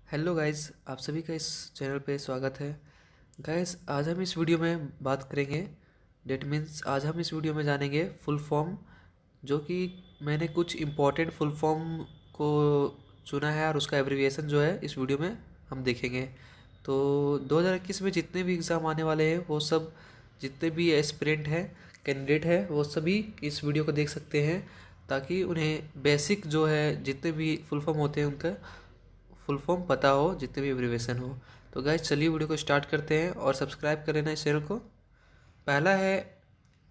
Hello guys, आप सभी का इस चैनल पे स्वागत है। गाइस, आज हम इस वीडियो में बात करेंगे। डेट मीन्स आज हम इस वीडियो में जानेंगे फुल फॉर्म, जो कि मैंने कुछ इम्पोर्टेंट फुल फॉर्म को चुना है और उसका एब्रिविएशन जो है इस वीडियो में हम देखेंगे। तो 2021 में जितने भी एग्ज़ाम आने वाले हैं वो सब, जितने भी एस्पिरेंट हैं, कैंडिडेट हैं, वो सभी इस वीडियो को देख सकते हैं, ताकि उन्हें बेसिक जो है जितने भी फुल फॉर्म होते हैं उनका फुल फॉर्म पता हो, जितने भी एब्रिविएशन हो। तो गाइस चलिए वीडियो को स्टार्ट करते हैं और सब्सक्राइब कर लेना इस चैनल को। पहला है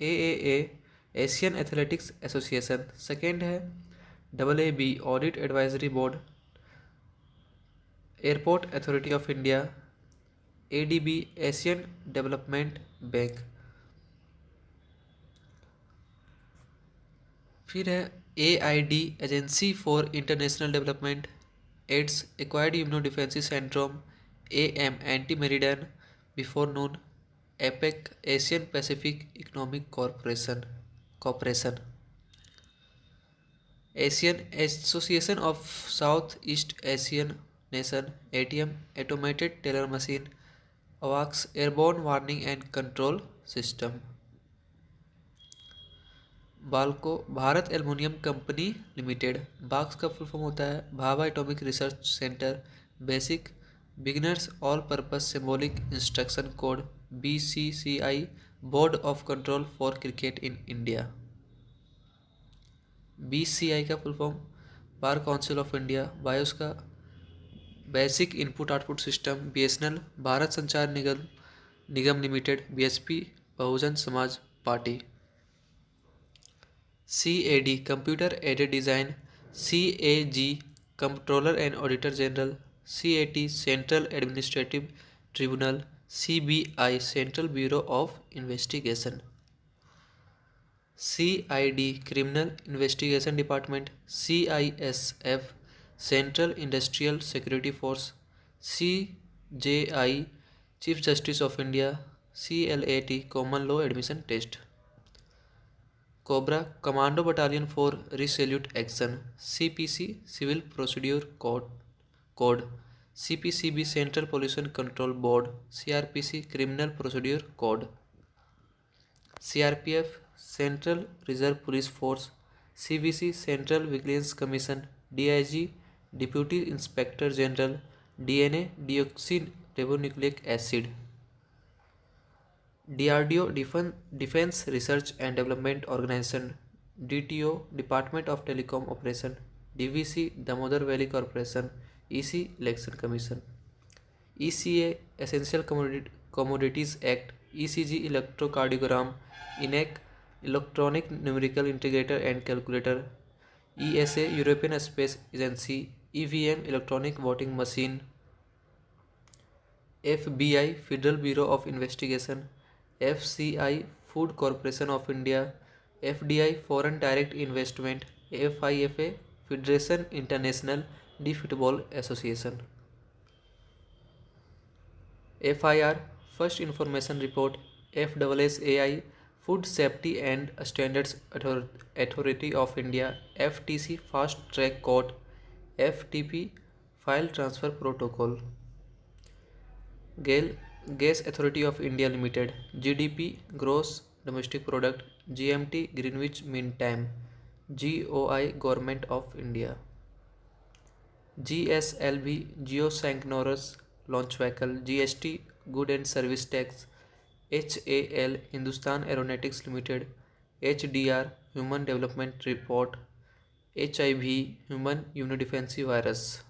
AAA, Asian athletics association. Second है AAB, audit advisory board, airport authority of India. ADB, Asian development bank. फिर है AID, agency for international development. AIDS, acquired immunodeficiency syndrome. AM, ante meridian before noon. APEC, Asian Pacific economic corporation. Asian association of south east Asian nation. ATM, automated teller machine. अवाक्स, airborne warning and control system. BALCO, Bharat aluminium company limited. BARC का full form होता है Bhabha atomic research centre. BASIC, beginners all purpose symbolic instruction code. BCCI, board of control for cricket in India. BCI का full form bar council of India. BIOS का basic input output system. BSNL, Bharat Sanchar Nigam Nigam limited. BSP, Bahujan Samaj party. CAD, computer aided design. CAG, controller and auditor general. CAT, central administrative tribunal. CBI, central bureau of investigation. CID, criminal investigation department. CISF, central industrial security force. CJI, chief justice of India. CLAT, common law admission test. COBRA, commando battalion for resolute action. CPC, civil procedure code. CPCB, central pollution control board. CRPC, criminal procedure code. CRPF, central reserve police force. CVC, central vigilance commission. DIG, deputy inspector general. DNA, deoxyribonucleic acid. DRDO, defence research and development organisation. DTO, department of telecom operation. DVC, Damodar valley corporation. EC, election commission. ECA, essential commodities act. ECG, electrocardiogram. INEC, electronic numerical integrator and calculator. ESA, European space agency. EVM, electronic voting machine. FBI, federal bureau of investigation. FCI, food corporation of India. FDI, foreign direct investment. FIFA, federation international de football association. FIR, first information report. FSSAI, food safety and standards authority of India. FTC, fast track court. FTP, file transfer protocol. GAIL, gas authority of India limited. GDP, gross domestic product. GMT, Greenwich mean time. GOI, government of India. GSLV, geosynchronous launch vehicle. GST, good and service tax. HAL, Hindustan aeronautics limited. HDR, human development report. HIV, human immunodeficiency virus.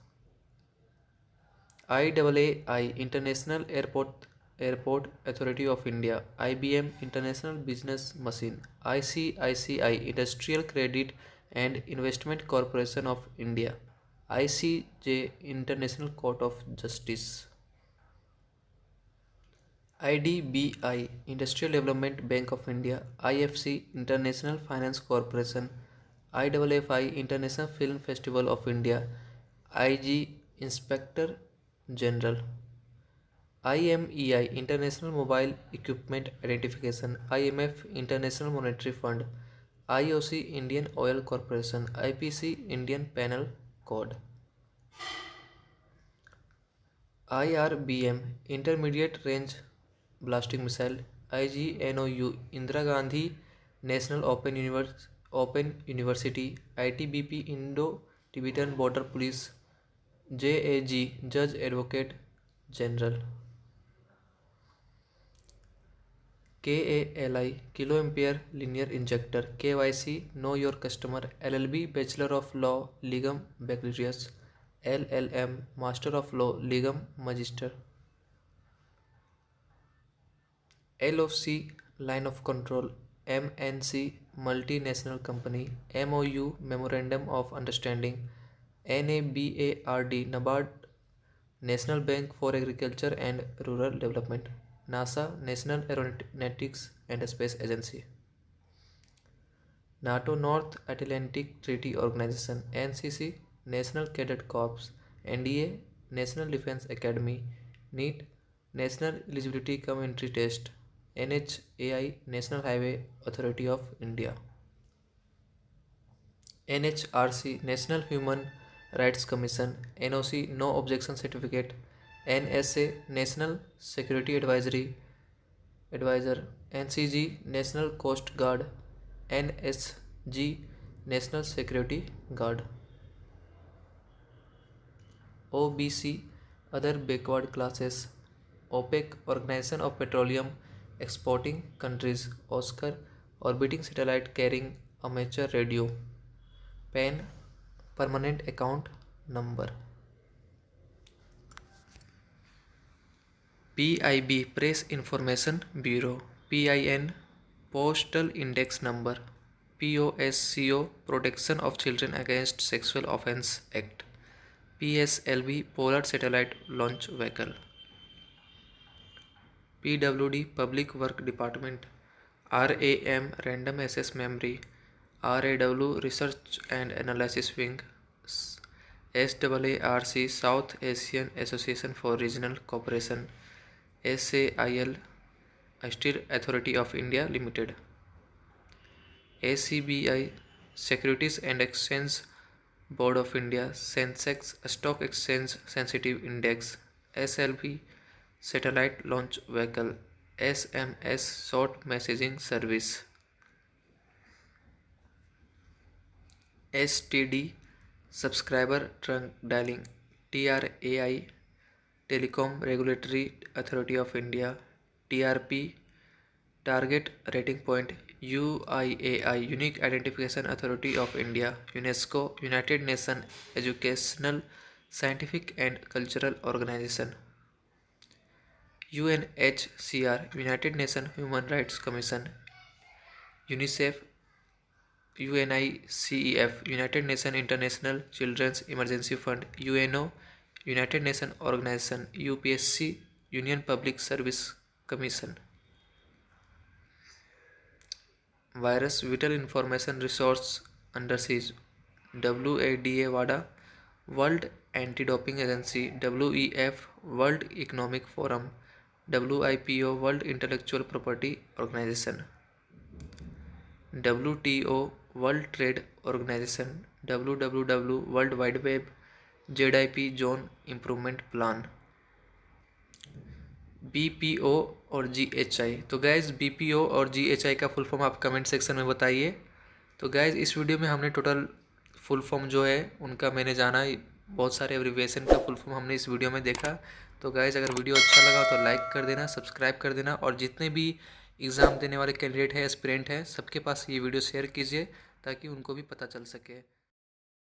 IAAI, international airport authority of India. IBM, international business machine. ICICI, industrial credit and investment corporation of India. ICJ, international court of justice. IDBI, industrial development bank of India. IFC, international finance corporation. IFFI, international film festival of India. IG, inspector general. IMEI, international mobile equipment identification. IMF, international monetary fund. IOC, Indian oil corporation. IPC, Indian penal code. IRBM intermediate range blasting missile, IGNOU Indira Gandhi national open university, ITBP Indo Tibetan border police, JAG जज advocate general, KALI kilo ampere linear injector, KYC know your customer, LLB bachelor of law legum baccalaureus, LLM master of law legum magister, LOC line of control, MNC multinational company, MOU memorandum of understanding, NABARD NABARD national bank for agriculture and rural development, NASA national aeronautics and space agency, NATO north Atlantic treaty organisation, NCC national cadet corps, NDA national defence academy, NEET national eligibility cum entry test, NHAI national highway authority of India, NHRC national human rights commission, NOC no objection certificate, NSA national security adviser, NCG national coast guard, NSG national security guard, OBC other backward classes, OPEC organisation of petroleum exporting countries, OSCAR orbiting satellite carrying amateur radio, PAN permanent account number, PIB press information bureau, PIN postal index number, POSCO protection of children against sexual offence act, PSLV polar satellite launch vehicle, PWD public work department, RAM random access memory, RAW research and analysis wing, SAARC South Asian association for regional cooperation, SAIL steel authority of India limited, ACBI securities and exchange board of India, Sensex stock exchange sensitive index, SLV satellite launch vehicle, SMS short messaging service, STD subscriber trunk dialling, TRAI telecom regulatory authority of India, TRP target rating point, UIAI unique identification authority of India, UNESCO United Nation educational scientific and cultural organisation, UNHCR United Nation human rights commission, UNICEF, UNICEF United Nation international children's emergency fund, UNO United Nation organisation, UPSC union public service commission, virus vital information resource under seize, WADA वाडा world anti doping agency, WEF world economic forum, WIPO world intellectual property organisation, WTO world trade organisation, WWW world wide web, ZIP zone improvement plan, BPO और GHI। तो guys BPO और GHI का full form आप comment section में बताइए। तो guys इस video में हमने टोटल फुल फॉर्म जो है उनका मैंने जाना, बहुत सारे एब्रिविएशन का फुल फॉर्म हमने इस वीडियो में देखा। तो गैज़ अगर वीडियो अच्छा लगा तो लाइक कर देना, सब्सक्राइब कर देना, और जितने भी एग्ज़ाम देने वाले कैंडिडेट हैं, एस्पिरेंट हैं, सबके पास ये वीडियो शेयर कीजिए ताकि उनको भी पता चल सके।